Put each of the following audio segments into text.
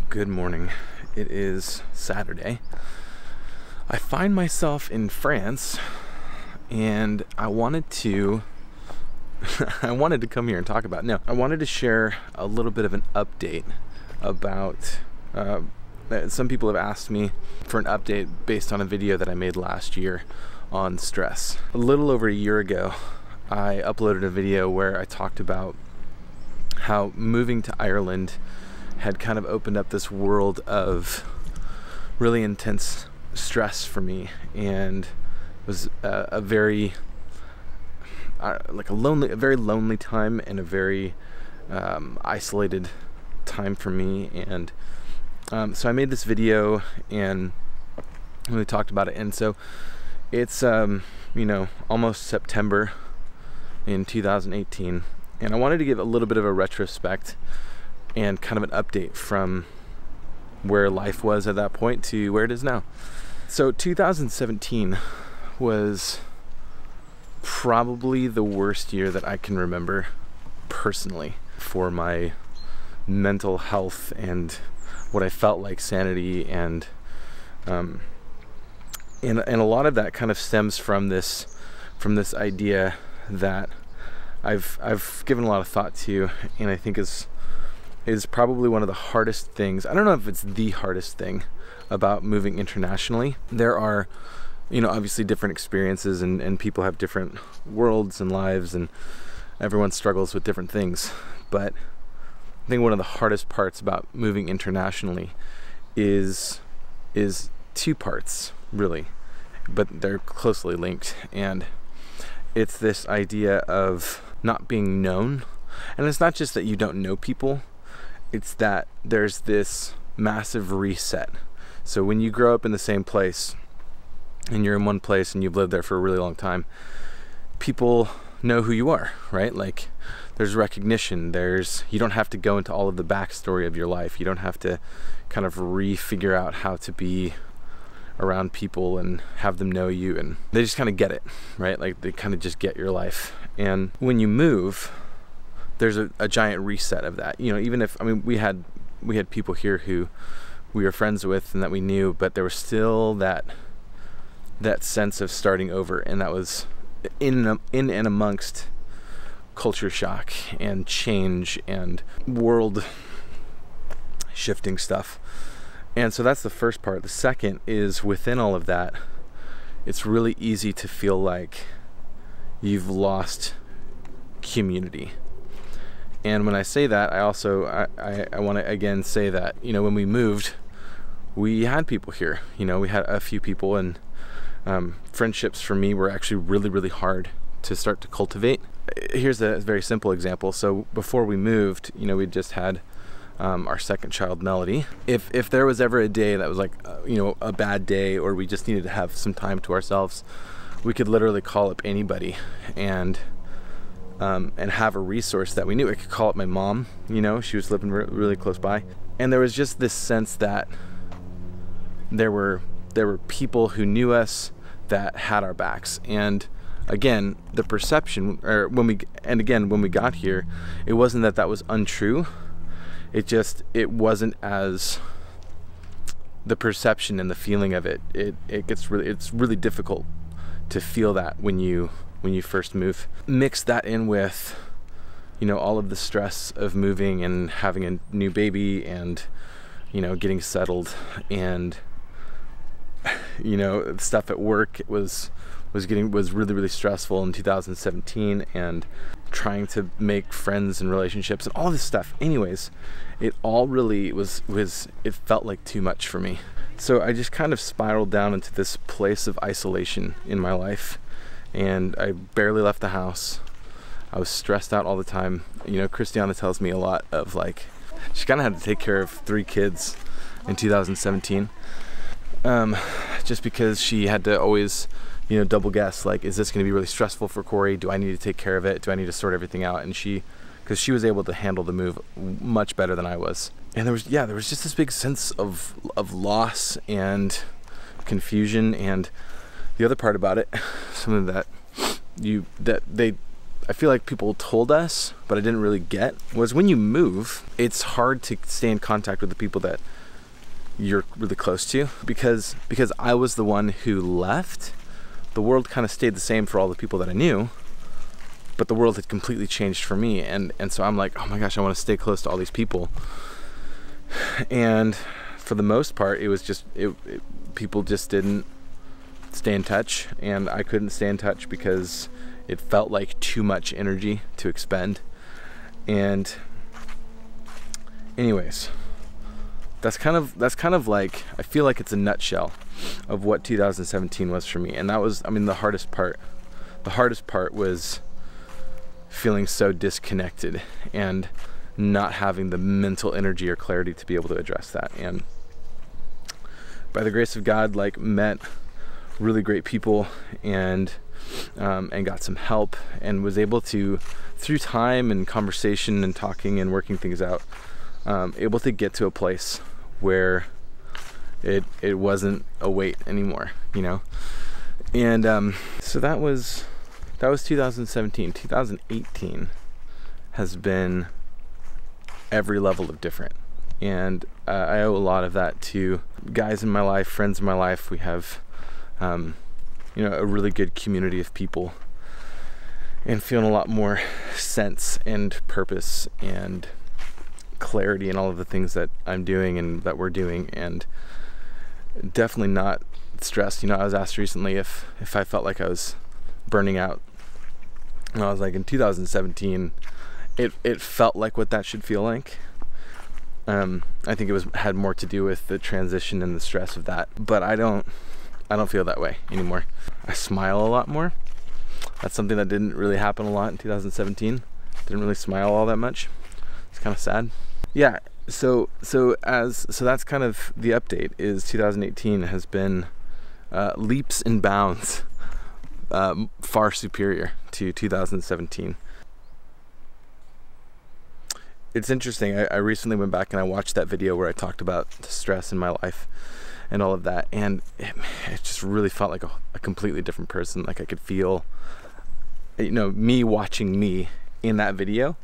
Good morning. It is Saturday. I find myself in France and I wanted to come here and talk about it. No, I wanted to share a little bit of an update about some people have asked me for an update based on a video that I made last year on stress. A little over a year ago, I uploaded a video where I talked about how moving to Ireland had kind of opened up this world of really intense stress for me, and was a very very lonely time and a very isolated time for me. And so I made this video and we talked about it. And so it's almost September in 2018, and I wanted to give a little bit of a retrospect and kind of an update from where life was at that point to where it is now. So 2017 was probably the worst year that I can remember personally for my mental health and what I felt like sanity, and a lot of that kind of stems from this idea that I've given a lot of thought to, and I think is probably one of the hardest things. I don't know if it's the hardest thing about moving internationally. There are, obviously different experiences, and people have different worlds and lives, and everyone struggles with different things. But I think one of the hardest parts about moving internationally is two parts, really, but they're closely linked. And it's this idea of not being known. And it's not just that you don't know people, it's that there's this massive reset. So when you grow up in the same place and you're in one place and you've lived there for a really long time, people know who you are, right? Like, there's recognition, you don't have to go into all of the backstory of your life. You don't have to kind of figure out how to be around people and have them know you, and they just kind of get it, right? Like, they kind of just get your life. And when you move, there's a giant reset of that. Even if, we had people here who we were friends with and that we knew, but there was still that sense of starting over, and that was in and amongst culture shock and change and world shifting stuff. And so that's the first part. The second is, within all of that, it's really easy to feel like you've lost community. And when I say that, I also I want to again say that, when we moved, we had people here. We had a few people, and friendships for me were actually really, really hard to start to cultivate. Here's a very simple example. So before we moved, we just had our second child, Melody. If there was ever a day that was like a bad day, or we just needed to have some time to ourselves, we could literally call up anybody and have a resource that we knew. I could call up my mom, she was living really close by. And there was just this sense that there were people who knew us, that had our backs. And again, the perception, or when we got here, it wasn't that was untrue. It wasn't as, the perception and the feeling of it it's really difficult to feel that when you first move. Mix that in with all of the stress of moving and having a new baby, and getting settled, and stuff at work was really, really stressful in 2017, and trying to make friends and relationships and all this stuff. Anyways, it all really it felt like too much for me. So I just kind of spiraled down into this place of isolation in my life, and I barely left the house. I was stressed out all the time. Christiana tells me a lot of, like, she kind of had to take care of 3 kids in 2017, just because she had to always double guess, like, is this going to be really stressful for Cory? Do I need to take care of it? Do I need to sort everything out? And because she was able to handle the move much better than I was. And there was just this big sense of loss and confusion. And the other part about it, something that I feel like people told us, but I didn't really get, was when you move, it's hard to stay in contact with the people that you're really close to, because I was the one who left. The world kind of stayed the same for all the people that I knew, but the world had completely changed for me, and so I'm like, oh my gosh, I want to stay close to all these people. And for the most part, it was just people just didn't stay in touch, and I couldn't stay in touch because it felt like too much energy to expend. And anyways, that's kind of like, I feel like it's a nutshell of what 2017 was for me. And that was, I mean, the hardest part was feeling so disconnected and not having the mental energy or clarity to be able to address that. And by the grace of God, like, met really great people, and got some help, and was able to, through time and conversation and talking and working things out, able to get to a place where it wasn't a weight anymore, you know. And so that was 2017. 2018 has been every level of different, and I owe a lot of that to guys in my life, friends in my life. We have you know, a really good community of people, and feeling a lot more sense and purpose and clarity in all of the things that I'm doing and that we're doing, and definitely not stressed. You know, I was asked recently if I felt like I was burning out, and I was like, in 2017 it felt like what that should feel like. I think it had more to do with the transition and the stress of that, but I don't feel that way anymore. I smile a lot more. That's something that didn't really happen a lot in 2017. Didn't really smile all that much. It's kind of sad. Yeah, so that's kind of the update. Is 2018 has been leaps and bounds far superior to 2017. It's interesting. I recently went back and I watched that video where I talked about the stress in my life and all of that, and it just really felt like a completely different person. Like, I could feel, you know, me watching me in that video.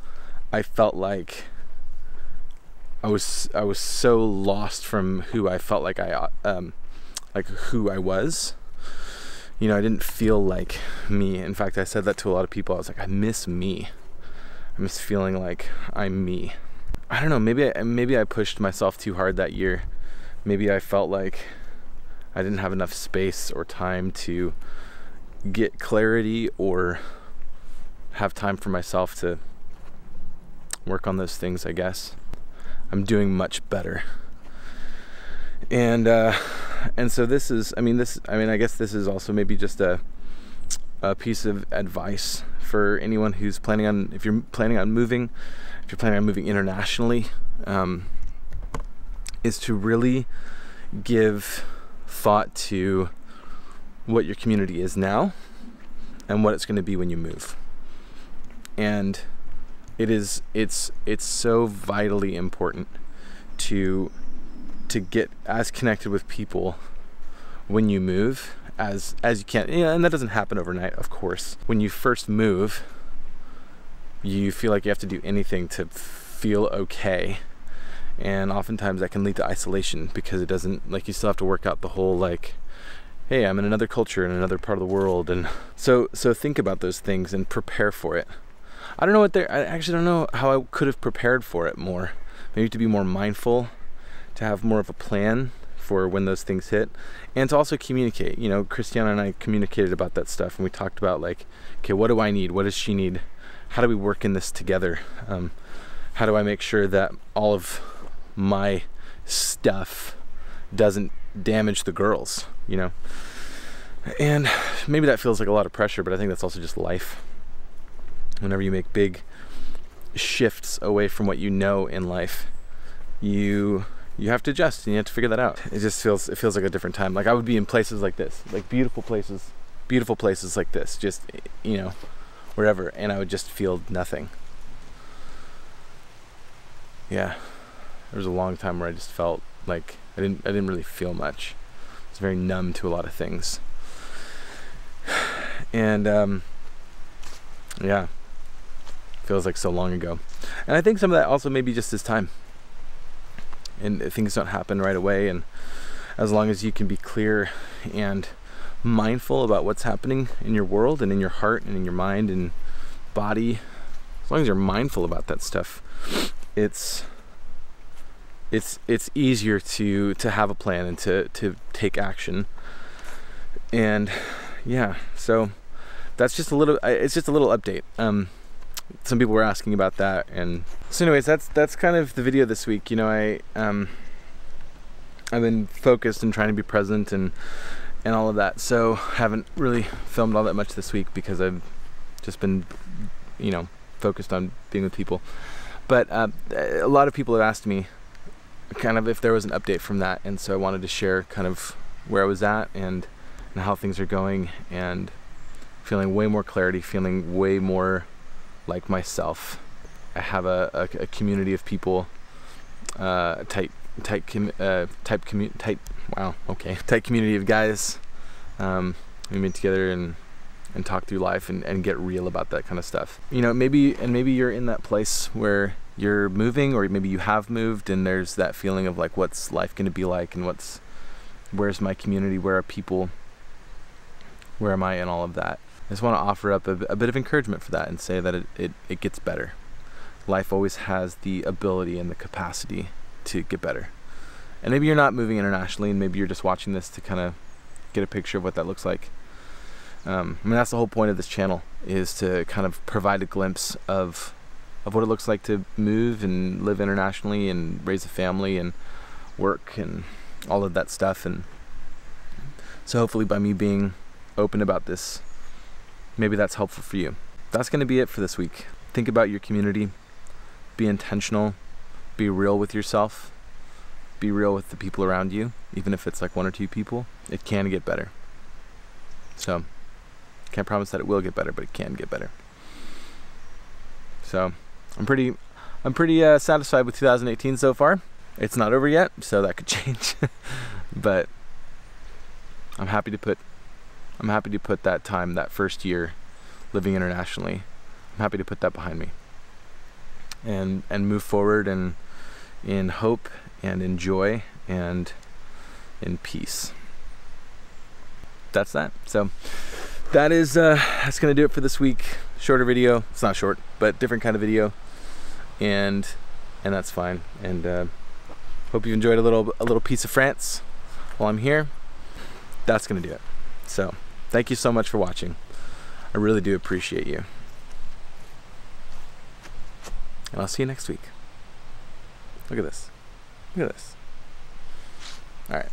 I felt like I was so lost from who I felt like like who I was. You know, I didn't feel like me. In fact, I said that to a lot of people. I was like, I miss me. I miss feeling like I'm me. I don't know, maybe I pushed myself too hard that year. Maybe I felt like I didn't have enough space or time to get clarity or have time for myself to work on those things, I guess. I'm doing much better. And so this is, I guess this is also maybe just a piece of advice for anyone who's planning on, if you're planning on moving internationally, is to really give thought to what your community is now and what it's going to be when you move. And it's so vitally important to get as connected with people when you move as you can. Yeah, and that doesn't happen overnight, of course. When you first move, you feel like you have to do anything to feel okay, and oftentimes that can lead to isolation, because it doesn't, like, you still have to work out the whole, like, hey, I'm in another culture in another part of the world. And so think about those things and prepare for it. I actually don't know how I could have prepared for it more. Maybe to be more mindful, to have more of a plan for when those things hit, and to also communicate. You know, Christiana and I communicated about that stuff, and we talked about, like, okay, what do I need? What does she need? How do we work in this together? How do I make sure that all of my stuff doesn't damage the girls, you know? And maybe that feels like a lot of pressure, but I think that's also just life. Whenever you make big shifts away from what you know in life, you have to adjust, and you have to figure that out. It feels like a different time. Like, I would be in places like this, like beautiful places like this, just, you know, wherever, and I would just feel nothing. Yeah, there was a long time where I just felt like I didn't really feel much. I was very numb to a lot of things. And yeah, feels like so long ago. And I think some of that also maybe just this time. and things don't happen right away. And as long as you can be clear and mindful about what's happening in your world and in your heart and in your mind and body, as long as you're mindful about that stuff, it's easier to have a plan and to take action. And yeah, so that's just a little, it's just a little update. Some people were asking about that, and so anyways, that's kind of the video this week. You know, I've been focused and trying to be present and all of that, so haven't really filmed all that much this week because I've just been, you know, focused on being with people. But a lot of people have asked me kind of if there was an update from that, and so I wanted to share kind of where I was at and how things are going, and feeling way more clarity, feeling way more like myself. I have a community of people, tight community of guys. We meet together and talk through life and get real about that kind of stuff. You know, maybe you're in that place where you're moving, or maybe you have moved, and there's that feeling of like, what's life going to be like, and where's my community, where are people, where am I, and all of that. I just want to offer up a bit of encouragement for that and say that it gets better. Life always has the ability and the capacity to get better. And maybe you're not moving internationally, and maybe you're just watching this to kind of get a picture of what that looks like. I mean, that's the whole point of this channel, is to kind of provide a glimpse of what it looks like to move and live internationally and raise a family and work and all of that stuff. And so hopefully by me being open about this, maybe that's helpful for you. That's going to be it for this week. Think about your community, be intentional, be real with yourself, be real with the people around you, even if it's like 1 or 2 people. It can get better. So can't promise that it will get better, but it can get better. So I'm pretty satisfied with 2018 so far. It's not over yet, so that could change. But I'm happy to put that time, that first year living internationally, I'm happy to put that behind me and move forward and in hope and in joy and in peace. That's that. So that's gonna do it for this week. Shorter video. It's not short, but different kind of video, and that's fine. And hope you enjoyed a little piece of France while I'm here. That's gonna do it. So thank you so much for watching. I really do appreciate you. And I'll see you next week. Look at this. Look at this. All right.